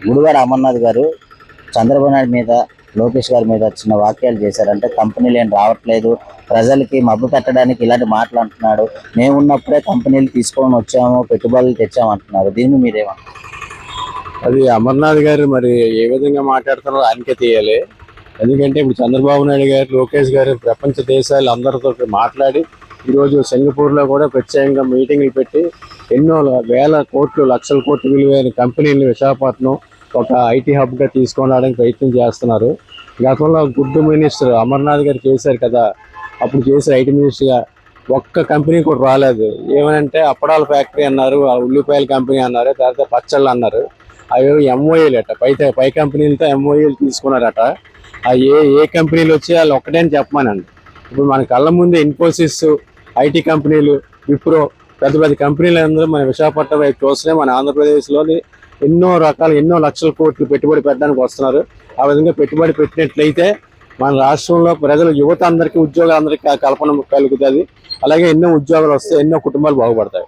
గుడివాడ అమర్నాథ్ గారు చంద్రబాబు నాయుడు మీద, లోకేష్ గారి మీద చిన్న వాక్యాలు చేశారంటే కంపెనీలు ఏం రావట్లేదు, ప్రజలకి మభ్య పెట్టడానికి ఇలాంటి మాటలు అంటున్నాడు. మేము ఉన్నప్పుడే కంపెనీలు తీసుకొని వచ్చాము, పెట్టుబడులు తెచ్చాము అంటున్నారు. దీన్ని మీరేమంటారు? అది అమర్నాథ్ గారు మరి ఏ విధంగా మాట్లాడుతున్నారో ఆయనకే తీయాలి. ఎందుకంటే ఇప్పుడు చంద్రబాబు నాయుడు గారు, లోకేష్ గారు ప్రపంచ దేశాలు అందరితో మాట్లాడి ఈరోజు సింగపూర్లో కూడా ప్రత్యేకంగా మీటింగ్లు పెట్టి ఎన్నో వేల కోట్లు, లక్షల కోట్లు విలువైన కంపెనీలు విశాఖపట్నం ఒక ఐటీ హబ్గా తీసుకొని రావడానికి ప్రయత్నం చేస్తున్నారు. గతంలో గుడ్ మినిస్టర్ అమర్నాథ్ గారు చేశారు కదా, అప్పుడు చేసిన ఐటీ మినిస్టర్గా ఒక్క కంపెనీ కూడా రాలేదు. ఏమనంటే అప్పడాల ఫ్యాక్టరీ అన్నారు, ఉల్లిపాయల కంపెనీ అన్నారు, తర్వాత పచ్చళ్ళు అన్నారు. అవి ఎంఓఏలు అట, పై కంపెనీలతో ఎంఓఏలు తీసుకున్నారట. ఏ కంపెనీలు వచ్చి వాళ్ళు ఒక్కటే చెప్పమానండి. ఇప్పుడు మన కళ్ళ ముందే ఇన్ఫోసిస్, ఐటీ కంపెనీలు, విప్రో, పెద్ద పెద్ద కంపెనీలు అందరూ మన విశాఖపట్నం వైపు చూస్తే మన ఆంధ్రప్రదేశ్లోని ఎన్నో లక్షల కోట్లు పెట్టుబడి పెట్టడానికి వస్తున్నారు. ఆ విధంగా పెట్టుబడి పెట్టినట్లయితే మన రాష్ట్రంలో ప్రజలు, యువత అందరికీ, ఉద్యోగాలు అందరికీ కల్పన కలుగుతుంది. అలాగే ఎన్నో ఉద్యోగాలు వస్తాయి, ఎన్నో కుటుంబాలు బాగుపడతాయి.